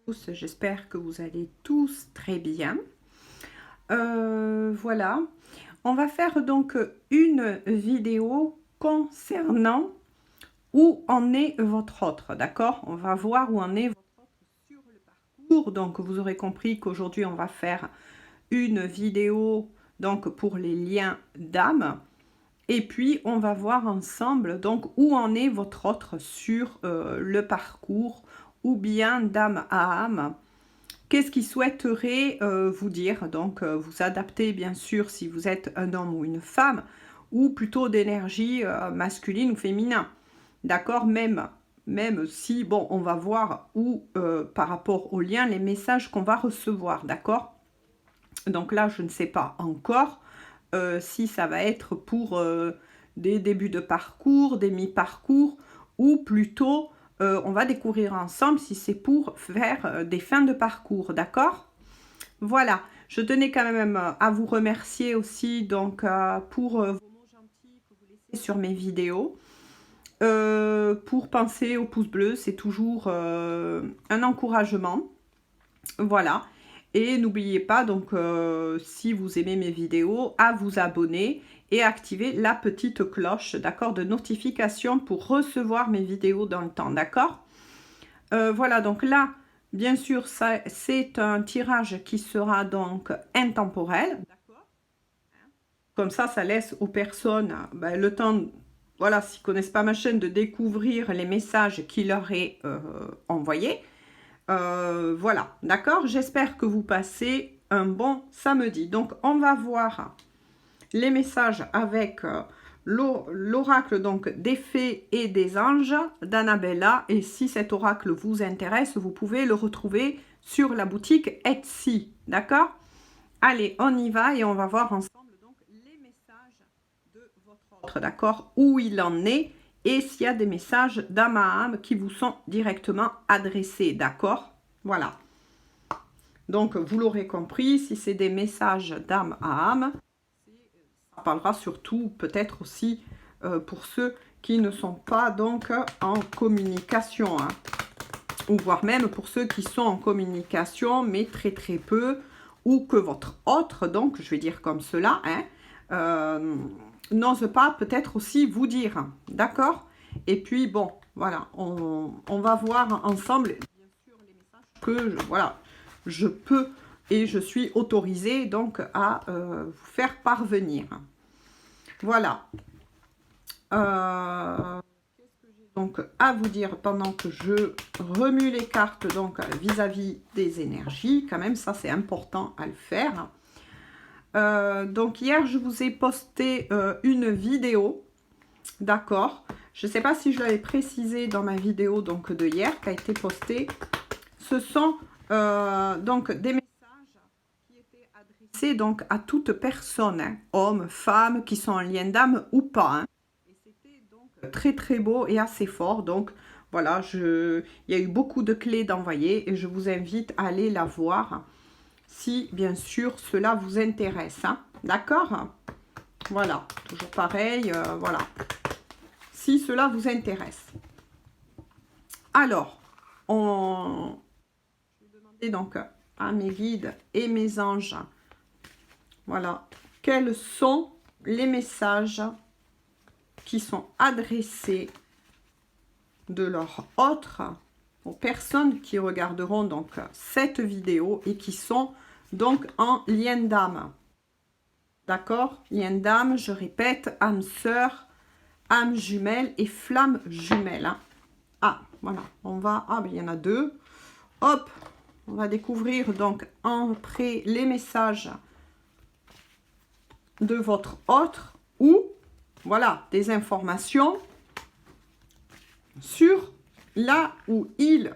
tous, j'espère que vous allez tous très bien. Voilà, on va faire donc une vidéo concernant où en est votre autre, d'accord? On va voir où en est votre autre sur le parcours. Donc vous aurez compris qu'aujourd'hui on va faire une vidéo donc pour les liens d'âme. Et puis on va voir ensemble donc où en est votre autre sur le parcours, ou bien d'âme à âme. Qu'est-ce qu'il souhaiterait vous dire? Donc, vous adaptez bien sûr si vous êtes un homme ou une femme, ou plutôt d'énergie masculine ou féminin. D'accord? Même si, bon, on va voir où, par rapport au lien, les messages qu'on va recevoir. D'accord? Donc là, je ne sais pas encore si ça va être pour des débuts de parcours, des mi-parcours, ou plutôt on va découvrir ensemble si c'est pour faire des fins de parcours, d'accord? Voilà, je tenais quand même à vous remercier aussi donc pour vos mots gentils que vous laissez sur mes vidéos. Pour penser au pouce bleu, c'est toujours un encouragement. Voilà. Et n'oubliez pas, donc, si vous aimez mes vidéos, à vous abonner et activer la petite cloche, d'accord, de notification pour recevoir mes vidéos dans le temps, d'accord? Voilà, donc là, bien sûr, c'est un tirage qui sera donc intemporel, d'accord? Comme ça laisse aux personnes ben, le temps, voilà, s'ils ne connaissent pas ma chaîne, de découvrir les messages qui leur est envoyés. Voilà, d'accord? J'espère que vous passez un bon samedi. Donc, on va voir les messages avec l'oracle donc des fées et des anges d'Annabella. Et si cet oracle vous intéresse, vous pouvez le retrouver sur la boutique Etsy, d'accord? Allez, on y va et on va voir ensemble donc les messages de votre autre, d'accord? Où il en est et s'il y a des messages d'âme à âme qui vous sont directement adressés, d'accord? Voilà. Donc, vous l'aurez compris, si c'est des messages d'âme à âme, ça parlera surtout peut-être aussi pour ceux qui ne sont pas donc en communication, hein, ou voire même pour ceux qui sont en communication, mais très très peu, ou que votre autre, donc je vais dire comme cela, hein, n'ose pas peut-être aussi vous dire, d'accord? Et puis bon, voilà, on va voir ensemble, bien sûr, les messages que voilà, je peux et je suis autorisée donc à vous faire parvenir. Voilà. Qu'est-ce que j'ai donc à vous dire pendant que je remue les cartes donc vis-à-vis des énergies? Quand même, ça c'est important à le faire. Donc hier, je vous ai posté une vidéo, d'accord? Je ne sais pas si je l'avais précisé dans ma vidéo donc de hier qui a été postée. Ce sont donc des messages qui étaient adressés donc à toute personne, hein, hommes, femmes, qui sont en lien d'âme ou pas. Hein. Et c'était donc très très beau et assez fort. Donc voilà, il y a eu beaucoup de clés d'envoyer et je vous invite à aller la voir si bien sûr cela vous intéresse. Hein. D'accord? Voilà, toujours pareil, voilà. Si cela vous intéresse. Alors, je vais demander donc à mes guides et mes anges, voilà, quels sont les messages qui sont adressés de leur autre aux personnes qui regarderont donc cette vidéo et qui sont donc en lien d'âme. D'accord? Lien d'âme, je répète, âme sœur, âme jumelle et flamme jumelle. Hein. Ah, voilà, on va... Ah, ben, il y en a deux. Hop, on va découvrir donc après les messages de votre autre ou, voilà, des informations sur là où il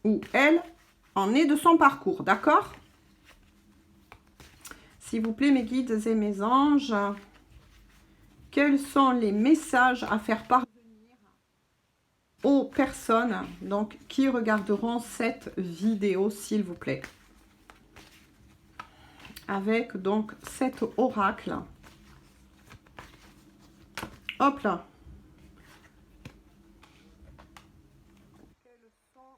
ou elle en est de son parcours, d'accord? S'il vous plaît, mes guides et mes anges, quels sont les messages à faire parvenir aux personnes donc, qui regarderont cette vidéo, s'il vous plaît? Avec donc cet oracle. Hop là. Quels sont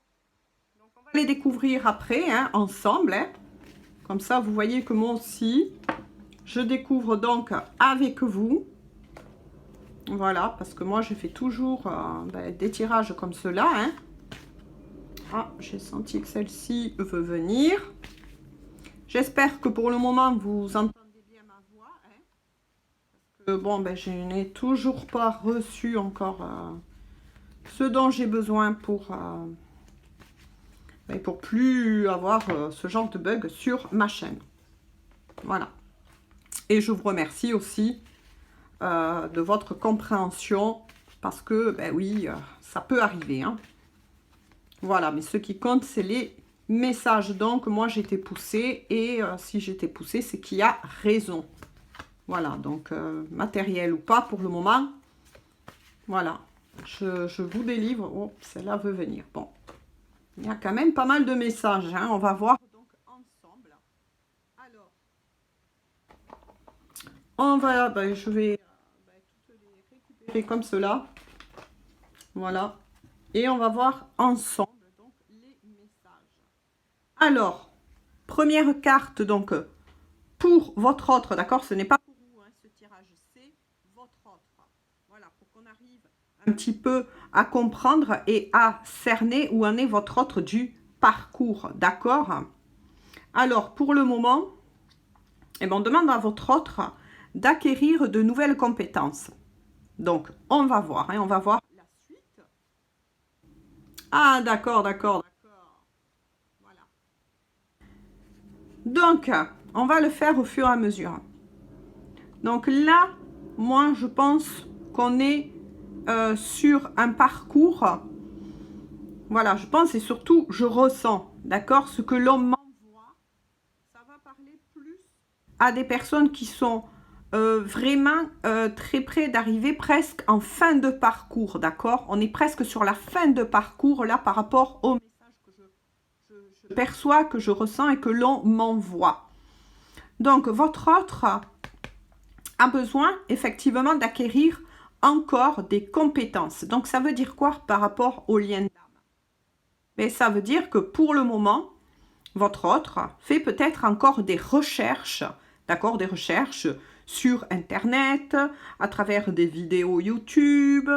donc On va les découvrir après, hein, ensemble. Hein. Comme ça, vous voyez que moi aussi, je découvre donc avec vous. Voilà, parce que moi, je fais toujours des tirages comme cela. Hein. Ah, j'ai senti que celle-ci veut venir. J'espère que pour le moment, vous entendez bien ma voix. Hein. Parce que bon, je n'ai toujours pas reçu encore ce dont j'ai besoin pour plus avoir ce genre de bug sur ma chaîne. Voilà. Et je vous remercie aussi de votre compréhension parce que, oui, ça peut arriver. Hein. Voilà, mais ce qui compte, c'est les messages. Donc, moi, j'ai été poussée et si j'étais poussée, c'est qu'il y a raison. Voilà, donc matériel ou pas pour le moment. Voilà, je vous délivre. Oh, celle-là veut venir. Bon, il y a quand même pas mal de messages. Hein. On va voir donc ensemble. Alors, on va, je vais toutes les récupérer comme cela. Voilà. Et on va voir ensemble donc, les messages. Alors, première carte, donc, pour votre autre, d'accord? Ce n'est pas pour vous, hein, ce tirage, c'est votre autre. Voilà, pour qu'on arrive un petit peu à comprendre et à cerner où en est votre autre du parcours, d'accord? Alors, pour le moment, on demande à votre autre d'acquérir de nouvelles compétences. Donc, on va voir, hein, on va voir la suite. Ah, d'accord, d'accord, d'accord. Voilà. Donc, on va le faire au fur et à mesure. Donc là, moi, je pense qu'on est sur un parcours. Voilà, je pense et surtout, je ressens, d'accord, ce que l'on m'envoie. Ça va parler plus à des personnes qui sont vraiment très près d'arriver presque en fin de parcours, d'accord? On est presque sur la fin de parcours là par rapport au message que je perçois, que je ressens et que l'on m'envoie. Donc, votre autre a besoin effectivement d'acquérir encore des compétences. Donc, ça veut dire quoi par rapport au lien d'âme? Mais ça veut dire que pour le moment, votre autre fait peut-être encore des recherches, d'accord, des recherches sur Internet, à travers des vidéos YouTube,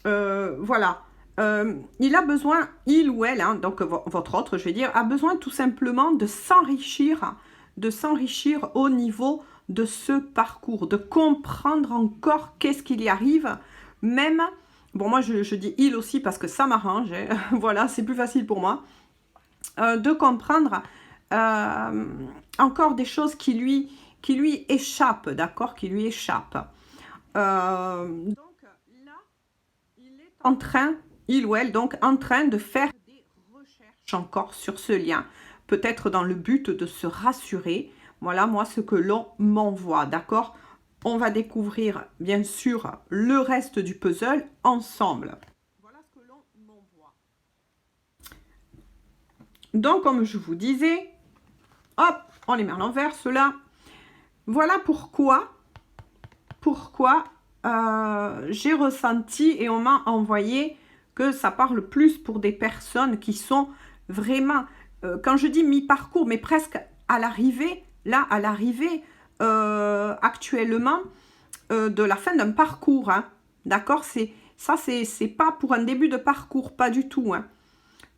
voilà. Il a besoin, il ou elle, hein, donc votre autre, je vais dire, a besoin tout simplement de s'enrichir au niveau de ce parcours, de comprendre encore qu'est-ce qu'il y arrive, même, bon moi je dis il aussi parce que ça m'arrange, hein, voilà, c'est plus facile pour moi, de comprendre encore des choses qui lui échappent, d'accord, qui lui échappent. Donc là, il est en train, il ou elle, donc en train de faire des recherches encore sur ce lien, peut-être dans le but de se rassurer. Voilà, moi, ce que l'on m'envoie, d'accord? On va découvrir, bien sûr, le reste du puzzle ensemble. Voilà ce que l'on m'envoie. Donc, comme je vous disais, hop, on les met à l'envers, ceux-là. Voilà pourquoi j'ai ressenti et on m'a envoyé que ça parle plus pour des personnes qui sont vraiment, quand je dis mi-parcours, mais presque à l'arrivée, là, à l'arrivée actuellement de la fin d'un parcours. Hein. D'accord? Ça, c'est pas pour un début de parcours, pas du tout. Hein.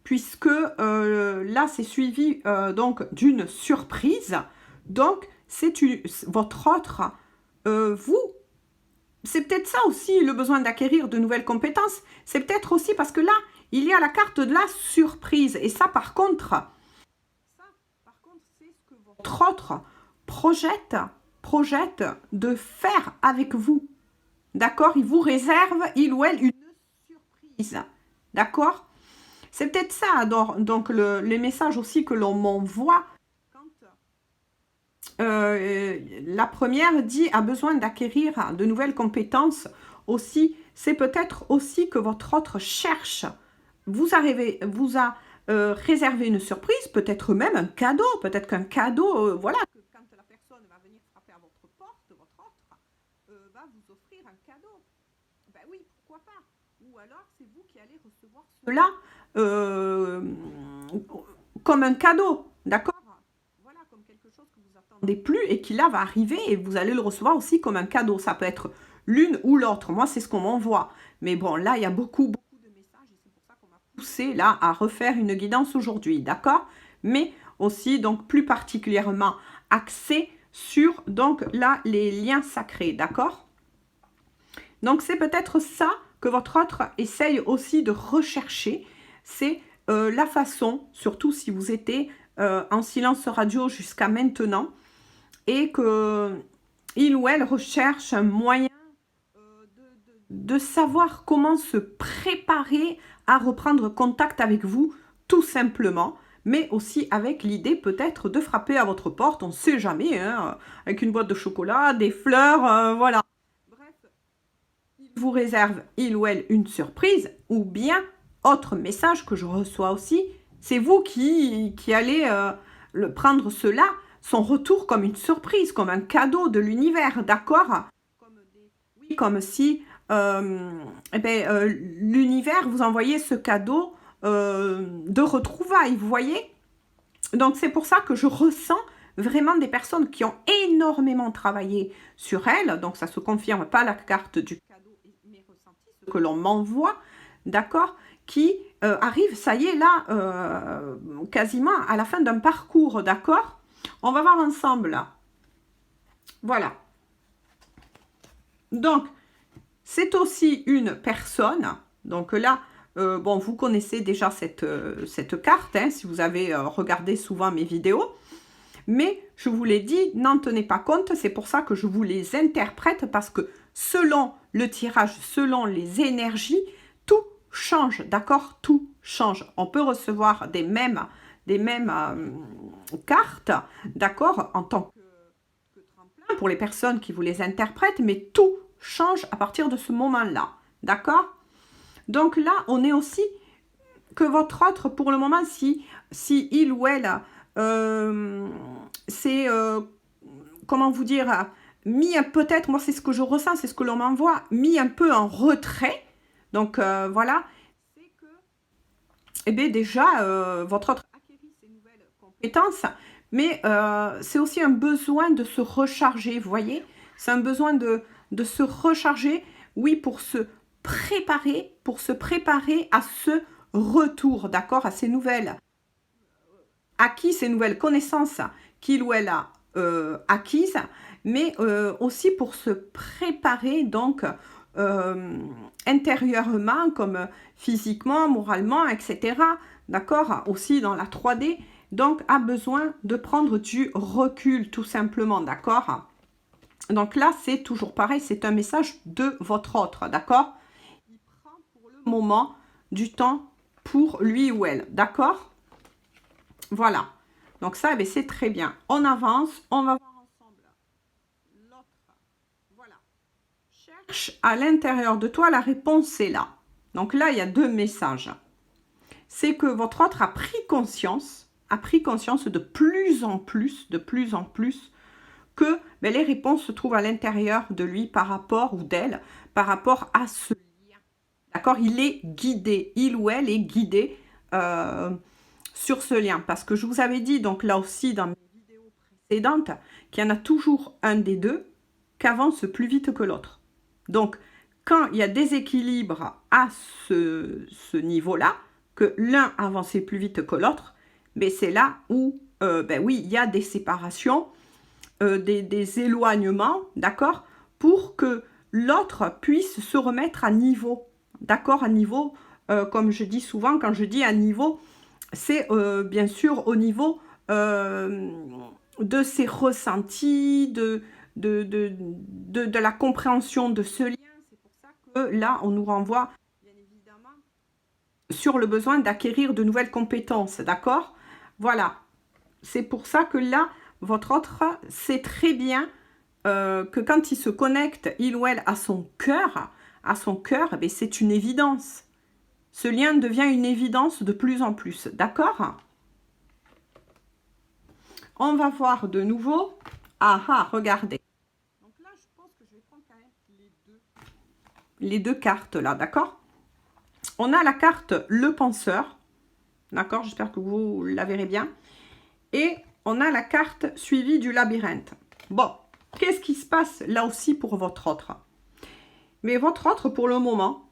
Puisque là, c'est suivi donc d'une surprise. Donc, c'est votre autre, vous, c'est peut-être ça aussi, le besoin d'acquérir de nouvelles compétences. C'est peut-être aussi parce que là, il y a la carte de la surprise. Et ça, par contre, c'est ce que votre autre projette de faire avec vous. D'accord? Il vous réserve, il ou elle, une surprise. D'accord? C'est peut-être ça, donc les messages aussi que l'on m'envoie. La première dit a besoin d'acquérir de nouvelles compétences aussi. C'est peut-être aussi que votre autre cherche. Vous a réservé une surprise, peut-être même un cadeau. Peut-être qu'un cadeau, voilà, que quand la personne va venir frapper à votre porte, votre autre va vous offrir un cadeau. Ben oui, pourquoi pas. Ou alors c'est vous qui allez recevoir cela comme un cadeau, d'accord? Voilà, comme quelque chose que vous attendez plus et qui là va arriver et vous allez le recevoir aussi comme un cadeau. Ça peut être l'une ou l'autre. Moi, c'est ce qu'on m'envoie. Mais bon, là, il y a beaucoup de messages et c'est pour ça qu'on m'a poussé là à refaire une guidance aujourd'hui, d'accord? Mais aussi, donc, plus particulièrement axé sur, donc, là, les liens sacrés, d'accord? Donc, c'est peut-être ça que votre autre essaye aussi de rechercher. C'est la façon, surtout si vous étiez en silence radio jusqu'à maintenant, et que il ou elle recherche un moyen de savoir comment se préparer à reprendre contact avec vous, tout simplement, mais aussi avec l'idée peut-être de frapper à votre porte, on ne sait jamais, hein, avec une boîte de chocolat, des fleurs, voilà. Bref, il vous réserve, il ou elle, une surprise, ou bien, autre message que je reçois aussi, c'est vous qui allez prendre cela, son retour comme une surprise, comme un cadeau de l'univers, d'accord? Oui, comme si l'univers vous envoyait ce cadeau de retrouvailles, vous voyez? Donc c'est pour ça que je ressens vraiment des personnes qui ont énormément travaillé sur elles, donc ça se confirme pas la carte du cadeau, mais ressenti, ce que l'on m'envoie, d'accord? Qui arrive, ça y est, là, quasiment à la fin d'un parcours, d'accord? On va voir ensemble, là. Voilà. Donc, c'est aussi une personne, donc là, bon, vous connaissez déjà cette carte, hein, si vous avez regardé souvent mes vidéos, mais je vous l'ai dit, n'en tenez pas compte, c'est pour ça que je vous les interprète, parce que selon le tirage, selon les énergies, tout change, d'accord? Tout change. On peut recevoir des mêmes cartes, d'accord, en tant que tremplin pour les personnes qui vous les interprètent, mais tout change à partir de ce moment-là, d'accord? Donc là, on est aussi que votre autre, pour le moment, si il ou elle, c'est, comment vous dire, mis peut-être, moi c'est ce que je ressens, c'est ce que l'on m'envoie, mis un peu en retrait, donc voilà, c'est que, eh bien déjà, votre autre acquérit ces nouvelles compétences, mais c'est aussi un besoin de se recharger, vous voyez? C'est un besoin de se recharger, oui, pour se préparer à ce retour, d'accord, à ces nouvelles acquises, ces nouvelles connaissances qu'il ou elle a acquises, mais aussi pour se préparer donc intérieurement, comme physiquement, moralement, etc. D'accord, aussi dans la 3D, donc a besoin de prendre du recul tout simplement, d'accord? Donc là, c'est toujours pareil, c'est un message de votre autre, d'accord? Il prend pour le moment du temps pour lui ou elle, d'accord? Voilà. Donc ça, eh c'est très bien. On avance, on va voir ensemble l'autre. Voilà. Cherche à l'intérieur de toi, la réponse est là. Donc là, il y a deux messages. C'est que votre autre a pris conscience de plus en plus, que les réponses se trouvent à l'intérieur de lui par rapport, ou d'elle, par rapport à ce lien. D'accord? Il est guidé, il ou elle est guidé sur ce lien. Parce que je vous avais dit, donc là aussi dans mes vidéos précédentes, qu'il y en a toujours un des deux qui avance plus vite que l'autre. Donc, quand il y a déséquilibre à ce niveau-là, que l'un avançait plus vite que l'autre, mais c'est là où, oui, il y a des séparations, des éloignements, d'accord, pour que l'autre puisse se remettre à niveau, d'accord, à niveau, comme je dis souvent, quand je dis à niveau, c'est bien sûr au niveau de ses ressentis, de la compréhension de ce lien. C'est pour ça que là, on nous renvoie, bien évidemment, sur le besoin d'acquérir de nouvelles compétences, d'accord? Voilà, c'est pour ça que là, votre autre sait très bien que quand il se connecte, il ou elle, à son cœur, eh c'est une évidence. Ce lien devient une évidence de plus en plus, d'accord? On va voir de nouveau. Ah ah, regardez. Donc là, je pense que je vais prendre quand même les deux cartes là, d'accord? On a la carte le penseur, D'accord, j'espère que vous la verrez bien. Et on a la carte suivie du labyrinthe. Bon, qu'est-ce qui se passe là aussi pour votre autre? Mais votre autre, pour le moment,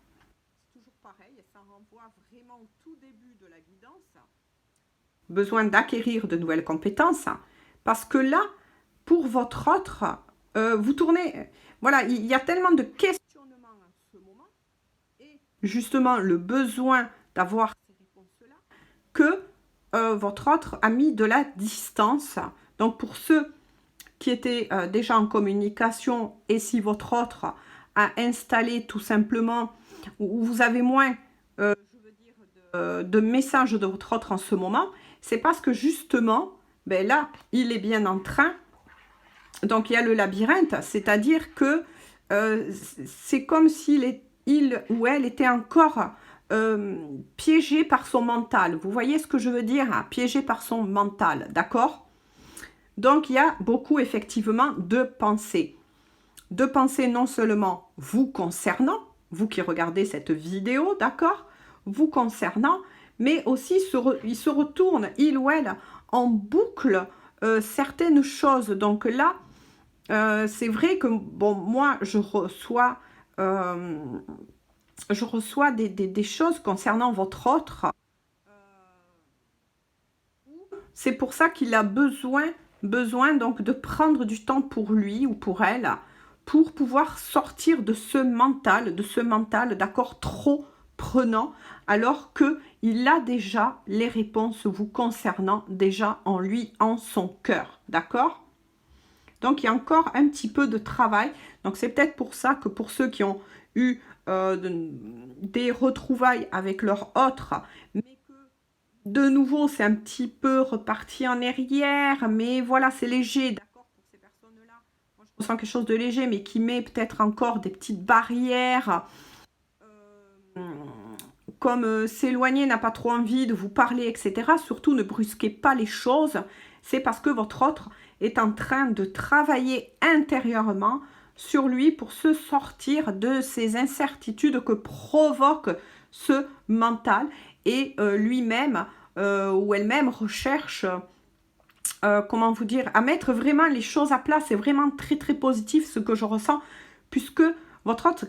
c'est toujours pareil, ça renvoie vraiment au tout début de la guidance. Besoin d'acquérir de nouvelles compétences. Parce que là, pour votre autre, vous tournez... Voilà, il y a tellement de questionnements en ce moment. Et justement, le besoin d'avoir ces réponses-là, que votre autre a mis de la distance. Donc, pour ceux qui étaient déjà en communication, et si votre autre a installé tout simplement, ou vous avez moins je veux dire, de messages de votre autre en ce moment, c'est parce que justement, ben là, il est bien en train. Donc, il y a le labyrinthe, c'est-à-dire que c'est comme s'il il ou elle était encore piégé par son mental. Vous voyez ce que je veux dire, hein? Piégé par son mental, d'accord? Donc, il y a beaucoup, effectivement, de pensées. De pensées non seulement vous concernant, vous qui regardez cette vidéo, d'accord? Vous concernant, mais aussi il se retourne, il ou elle, en boucle certaines choses. Donc là, c'est vrai que, bon, moi, je reçois des choses concernant votre autre. C'est pour ça qu'il a besoin donc de prendre du temps pour lui ou pour elle, pour pouvoir sortir de ce mental, d'accord, trop prenant, alors qu'il a déjà les réponses vous concernant déjà en lui, en son cœur, d'accord? Donc, il y a encore un petit peu de travail. Donc, c'est peut-être pour ça que pour ceux qui ont eu des retrouvailles avec leur autre, mais que de nouveau, c'est un petit peu reparti en arrière, mais voilà, c'est léger, d'accord, pour ces personnes-là. Moi, je ressens quelque chose de léger, mais qui met peut-être encore des petites barrières, comme s'éloigner, n'a pas trop envie de vous parler, etc. Surtout, ne brusquez pas les choses. C'est parce que votre autre est en train de travailler intérieurement sur lui pour se sortir de ces incertitudes que provoque ce mental. Et lui-même ou elle-même recherche, comment vous dire, à mettre vraiment les choses à plat. C'est vraiment très très positif ce que je ressens, puisque votre autre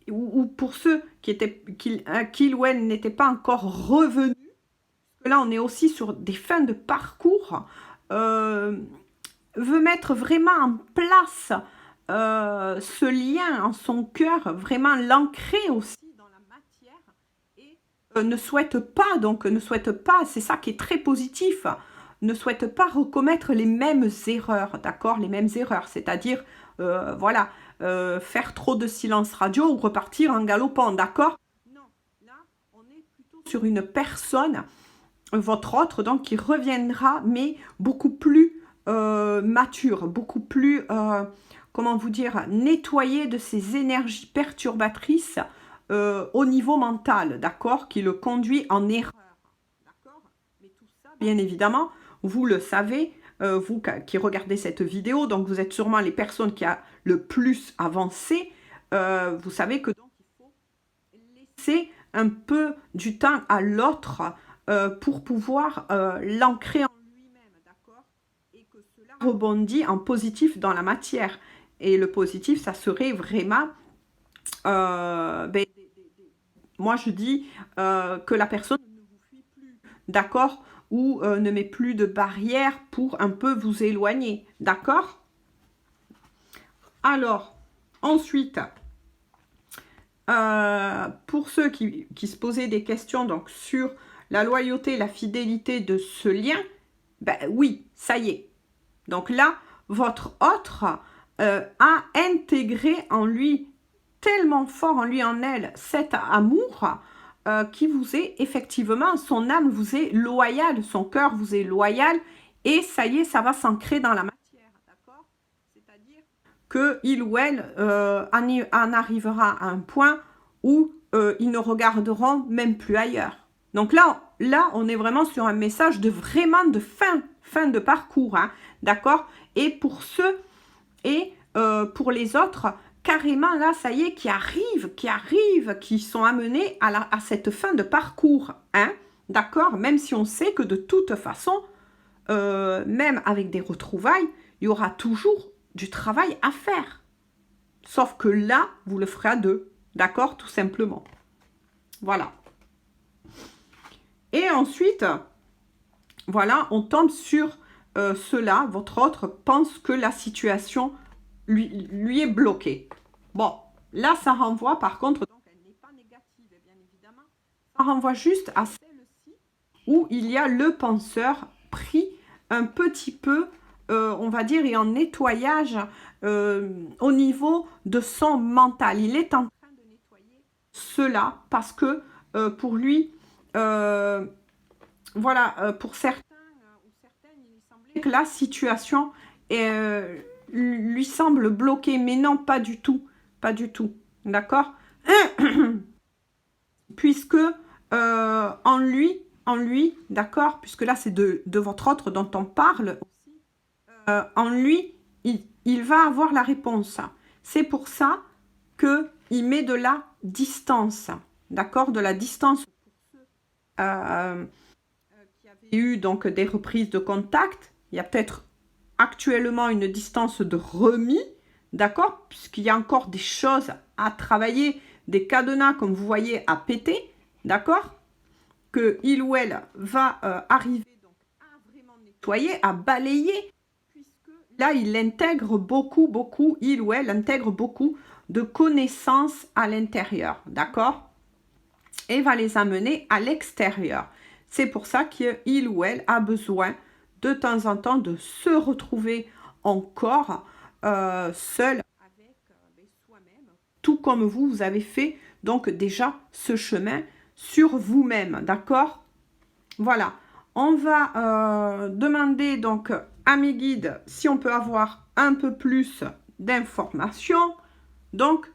ou pour ceux qui ou elle n'étaient pas encore revenus, là on est aussi sur des fins de parcours, veut mettre vraiment en place ce lien en son cœur, vraiment l'ancrer aussi dans la matière, et ne souhaite pas, c'est ça qui est très positif, ne souhaite pas recommettre les mêmes erreurs, d'accord, les mêmes erreurs, c'est-à-dire, voilà, faire trop de silence radio ou repartir en galopant, d'accord? Non, là, on est plutôt sur une personne, votre autre, donc, qui reviendra, mais beaucoup plus mature, beaucoup plus, comment vous dire, nettoyé de ces énergies perturbatrices au niveau mental, d'accord, qui le conduit en erreur, d'accord? Mais tout ça, bien évidemment, vous le savez, vous qui regardez cette vidéo, donc vous êtes sûrement les personnes qui a le plus avancé, vous savez que donc il faut laisser un peu du temps à l'autre pour pouvoir l'ancrer en lui-même, d'accord? Et que cela rebondit en positif dans la matière. Et le positif, ça serait vraiment, moi je dis que la personne ne vous fuit plus, d'accord? Ou ne met plus de barrières pour un peu vous éloigner, d'accord? Alors, ensuite, pour ceux qui se posaient des questions donc, sur la loyauté, la fidélité de ce lien, ben oui, ça y est. Donc là, votre autre a intégré en lui, tellement fort en lui, en elle, cet amour qui vous est effectivement, son âme vous est loyale, son cœur vous est loyal, et ça y est, ça va s'ancrer dans la matière, d'accord? C'est-à-dire qu'il ou elle en arrivera à un point où ils ne regarderont même plus ailleurs. Donc là, on est vraiment sur un message de vraiment de fin de parcours, hein, d'accord? Et pour ceux et pour les autres, carrément là, ça y est, qui arrivent, qui sont amenés à cette fin de parcours, hein, d'accord? Même si on sait que de toute façon, même avec des retrouvailles, il y aura toujours du travail à faire. Sauf que là, vous le ferez à deux, d'accord? Tout simplement. Voilà. Et ensuite, voilà, on tombe sur cela. Votre autre pense que la situation lui est bloquée. Bon, là, ça renvoie par contre, donc elle n'est pas négative, bien évidemment. Ça renvoie juste à celle-ci où il y a le penseur pris un petit peu, on va dire, et en nettoyage au niveau de son mental. Il est en train de nettoyer cela parce que pour lui, voilà, pour certains ou certaines, il semblait que la situation lui semble bloquée, mais non, pas du tout, pas du tout, d'accord? Puisque en lui, d'accord, puisque là c'est de votre autre dont on parle aussi, en lui, il va avoir la réponse. C'est pour ça qu'il met de la distance, d'accord, de la distance pour ceux qui avaient eu donc des reprises de contact. Il y a peut-être actuellement une distance de remis, d'accord, puisqu'il y a encore des choses à travailler, des cadenas, comme vous voyez, à péter, d'accord, que il ou elle va arriver donc à vraiment nettoyer, à balayer, puisque là, il intègre beaucoup, il ou elle intègre beaucoup de connaissances à l'intérieur, d'accord, et va les amener à l'extérieur. C'est pour ça qu'il ou elle a besoin de temps en temps de se retrouver encore seul avec soi-même, tout comme vous avez fait donc déjà ce chemin sur vous-même, d'accord? Voilà, on va demander donc à mes guides si on peut avoir un peu plus d'informations. Donc,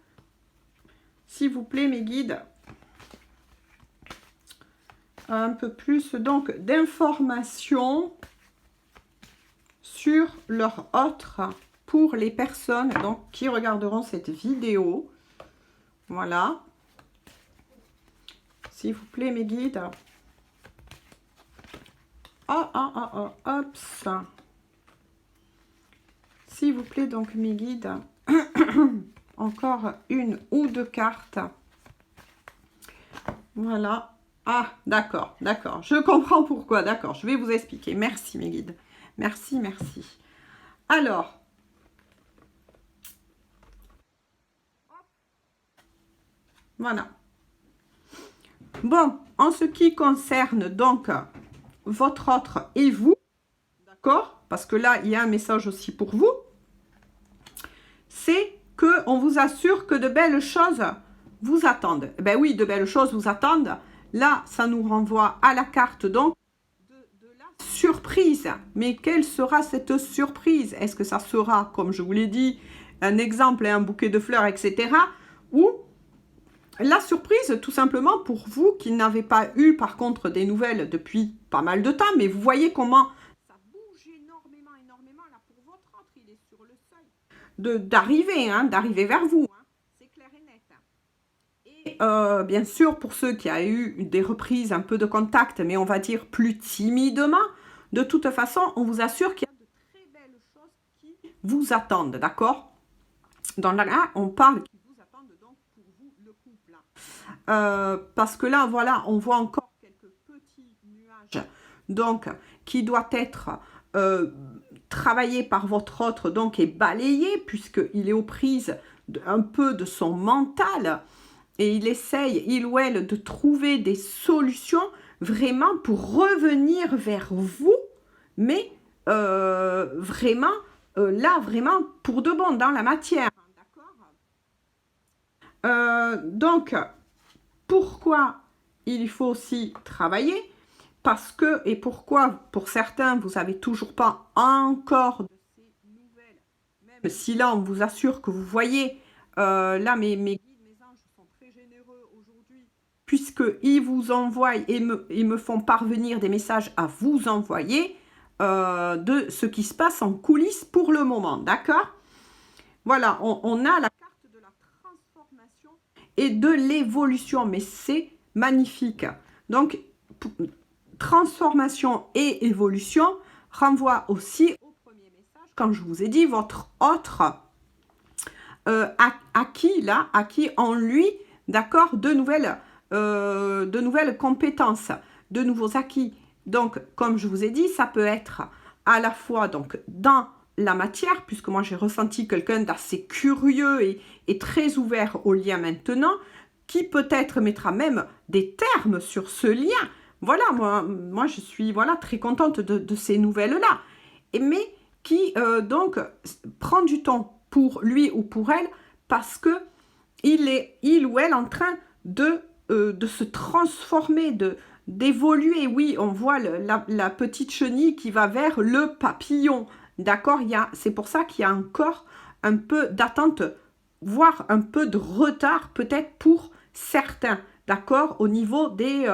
s'il vous plaît, mes guides, un peu plus donc d'informations sur leur autre pour les personnes donc qui regarderont cette vidéo. Voilà. S'il vous plaît, mes guides. Hop. S'il vous plaît, donc, mes guides. Encore une ou deux cartes. Voilà. Ah, d'accord. Je comprends pourquoi. D'accord, je vais vous expliquer. Merci, mes guides. Merci. Alors, voilà. Bon, en ce qui concerne donc votre autre et vous, d'accord? Parce que là, il y a un message aussi pour vous. C'est qu'on vous assure que de belles choses vous attendent. Ben oui, de belles choses vous attendent. Là, ça nous renvoie à la carte donc de la surprise. Mais quelle sera cette surprise? Est-ce que ça sera, comme je vous l'ai dit, un exemple, un bouquet de fleurs, etc. Ou la surprise, tout simplement, pour vous qui n'avez pas eu, par contre, des nouvelles depuis pas mal de temps, mais vous voyez comment ça bouge énormément, là, pour votre autre, il est sur le seuil d'arriver vers vous, hein. C'est clair et net. Et bien sûr, pour ceux qui ont eu des reprises un peu de contact, mais on va dire plus timidement, de toute façon, on vous assure qu'il y a de très belles choses qui vous attendent, d'accord? Dans là, on parle qui vous attendent donc pour vous, le couple. Parce que là, voilà, on voit encore quelques petits nuages, donc, qui doit être travaillé par votre autre, donc, et balayé, puisqu'il est aux prises un peu de son mental, et il essaye, il ou elle, de trouver des solutions vraiment pour revenir vers vous, mais vraiment, là, vraiment, pour de bon, dans la matière. Donc, pourquoi il faut aussi travailler? Parce que, et pourquoi pour certains, vous n'avez toujours pas encore de ces nouvelles, même si là, on vous assure que vous voyez, là, mes guides, mes anges sont très généreux aujourd'hui, puisqu'ils vous envoient et me font parvenir des messages à vous envoyer de ce qui se passe en coulisses pour le moment, d'accord? Voilà, on a la carte de la transformation et de l'évolution, mais c'est magnifique. Donc, transformation et évolution renvoie aussi au premier message, quand je vous ai dit, votre autre acquis en lui, d'accord, de nouvelles compétences, de nouveaux acquis. Donc, comme je vous ai dit, ça peut être à la fois donc dans la matière, puisque moi j'ai ressenti quelqu'un d'assez curieux et très ouvert au lien maintenant, qui peut-être mettra même des termes sur ce lien. Voilà, moi je suis voilà, très contente de ces nouvelles-là. Mais qui donc prend du temps pour lui ou pour elle parce que il ou elle en train de se transformer, d'évoluer. Oui, on voit la petite chenille qui va vers le papillon. D'accord, c'est pour ça qu'il y a encore un peu d'attente, voire un peu de retard peut-être pour certains. D'accord, au niveau des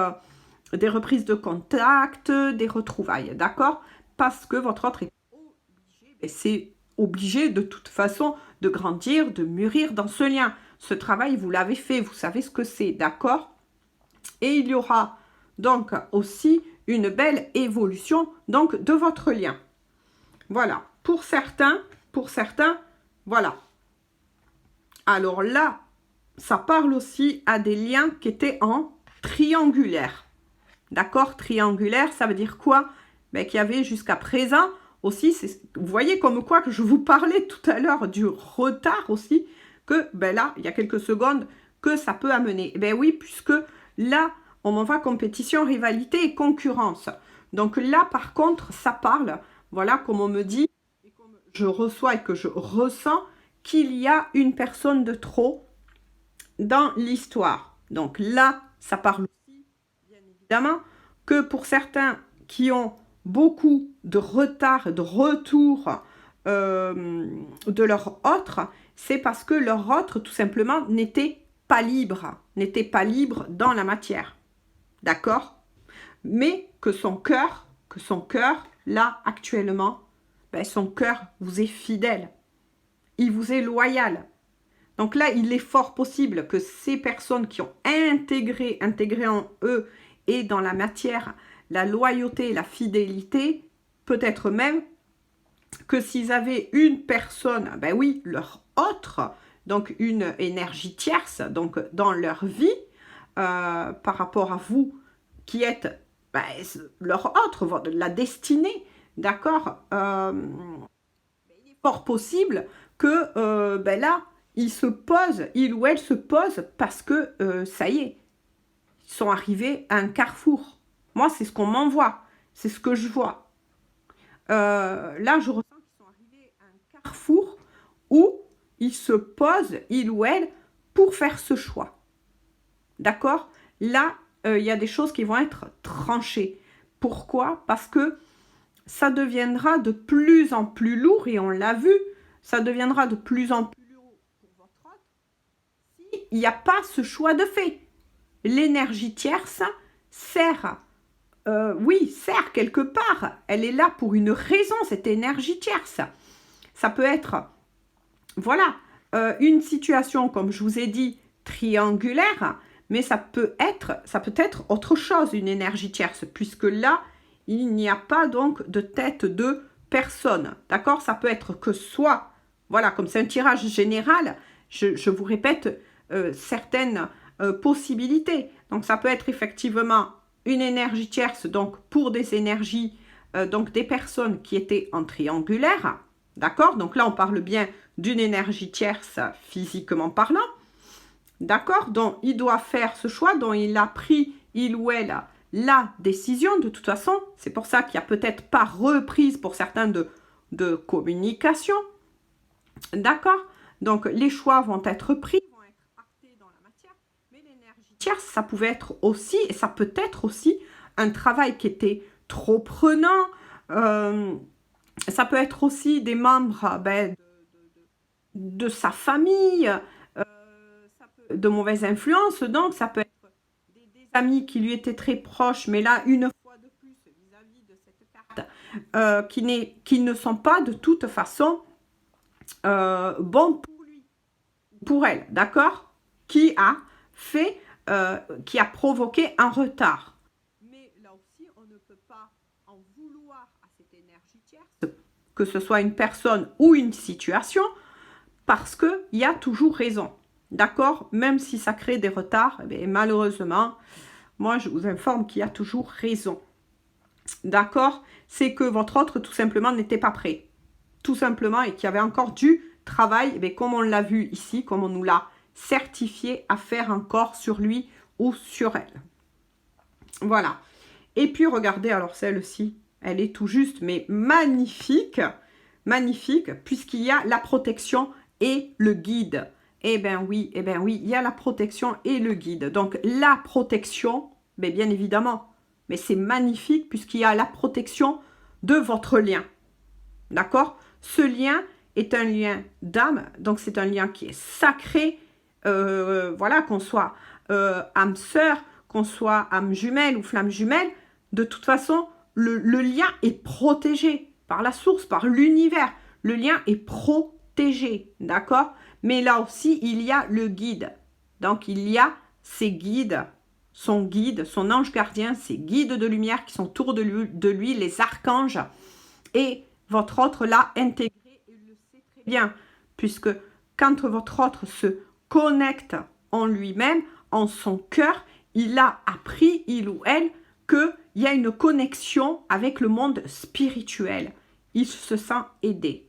reprises de contact, des retrouvailles. D'accord, parce que votre autre est obligé, c'est obligé de toute façon de grandir, de mûrir dans ce lien. Ce travail, vous l'avez fait, vous savez ce que c'est, d'accord? Et il y aura donc aussi une belle évolution donc de votre lien. Voilà, pour certains, voilà. Alors là, ça parle aussi à des liens qui étaient en triangulaire. D'accord? Triangulaire, ça veut dire quoi? Ben, qu'il y avait jusqu'à présent aussi, vous voyez comme quoi que je vous parlais tout à l'heure du retard aussi, que ben là, il y a quelques secondes, que ça peut amener. Ben oui, puisque là, on m'en va compétition, rivalité et concurrence. Donc là, par contre, ça parle, voilà, comme on me dit, et comme je reçois et que je ressens, qu'il y a une personne de trop dans l'histoire. Donc là, ça parle aussi, bien évidemment, que pour certains qui ont beaucoup de retard et de retour de leur autre, c'est parce que leur autre, tout simplement, n'était pas libre dans la matière. D'accord? Mais que son cœur, là, actuellement, ben, son cœur vous est fidèle. Il vous est loyal. Donc là, il est fort possible que ces personnes qui ont intégré en eux et dans la matière la loyauté, la fidélité, peut-être même que s'ils avaient une personne, ben oui, leur autre, donc une énergie tierce, donc dans leur vie, par rapport à vous qui êtes ben, leur autre, la destinée, d'accord, il est fort possible que ben là, il ou elle se pose parce que ça y est, ils sont arrivés à un carrefour. Moi, c'est ce qu'on m'envoie, c'est ce que je vois. Là, je ressens qu'ils sont arrivés à un carrefour où ils se posent, il ou elle, pour faire ce choix. D'accord? Là, il y a des choses qui vont être tranchées. Pourquoi? Parce que ça deviendra de plus en plus lourd, et on l'a vu, ça deviendra de plus en plus lourd pour votre autre s'il n'y a pas ce choix de fait. L'énergie tierce sert, sert quelque part. Elle est là pour une raison, cette énergie tierce. Ça peut être, voilà, une situation, comme je vous ai dit, triangulaire, mais ça peut être autre chose, une énergie tierce, puisque là, il n'y a pas donc de tête de personne. D'accord? Ça peut être que soit, voilà, comme c'est un tirage général, je vous répète certaines possibilités. Donc, ça peut être effectivement une énergie tierce, donc pour des énergies, donc des personnes qui étaient en triangulaire. D'accord? Donc là, on parle bien d'une énergie tierce physiquement parlant. D'accord? Donc, il doit faire ce choix dont il a pris, il ou elle, la décision. De toute façon, c'est pour ça qu'il n'y a peut-être pas reprise pour certains de communication. D'accord? Donc, les choix vont être pris, vont être actés dans la matière, mais l'énergie tierce, ça pouvait être aussi, et ça peut être aussi, un travail qui était trop prenant. Ça peut être aussi des membres de sa famille, de mauvaise influence, donc ça peut être des amis qui lui étaient très proches, mais là, une fois de plus, vis-à-vis de cette carte, qui ne sont pas de toute façon bons pour lui, pour elle, d'accord? Qui a provoqué un retard. Mais là aussi, on ne à cette énergie tierce, que ce soit une personne ou une situation, parce qu'il y a toujours raison. D'accord? Même si ça crée des retards, eh malheureusement, moi je vous informe qu'il y a toujours raison. D'accord? C'est que votre autre tout simplement n'était pas prêt. Tout simplement, et qu'il y avait encore du travail, eh comme on l'a vu ici, comme on nous l'a certifié, à faire encore sur lui ou sur elle. Voilà. Et puis regardez, alors celle-ci, elle est tout juste, mais magnifique, magnifique, puisqu'il y a la protection et le guide. Eh bien oui, il y a la protection et le guide. Donc la protection, mais bien évidemment, mais c'est magnifique puisqu'il y a la protection de votre lien. D'accord? Ce lien est un lien d'âme, donc c'est un lien qui est sacré. Voilà, qu'on soit âme sœur, qu'on soit âme jumelle ou flamme jumelle, de toute façon, le lien est protégé par la source, par l'univers. Le lien est protégé, d'accord? Mais là aussi, il y a le guide. Donc, il y a ses guides, son guide, son ange gardien, ses guides de lumière qui sont autour de lui, les archanges. Et votre autre l'a intégré et le sait très bien, puisque quand votre autre se connecte en lui-même, en son cœur, il a appris, il ou elle, qu'il y a une connexion avec le monde spirituel. Il se sent aidé,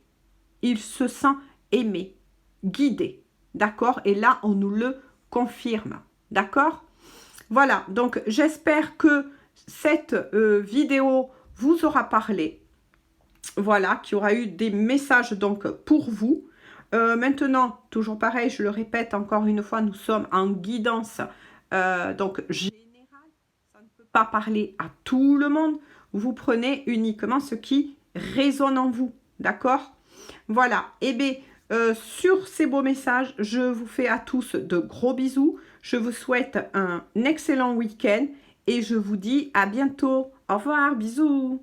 il se sent aimé, guidé, d'accord? Et là, on nous le confirme, d'accord? Voilà, donc j'espère que cette vidéo vous aura parlé. Voilà, qu'il y aura eu des messages donc pour vous. Maintenant, toujours pareil, je le répète encore une fois, nous sommes en guidance donc générale. Ça ne peut pas parler à tout le monde. Vous prenez uniquement ce qui résonne en vous. D'accord? Voilà. Et bien, sur ces beaux messages, je vous fais à tous de gros bisous. Je vous souhaite un excellent week-end et je vous dis à bientôt. Au revoir, bisous.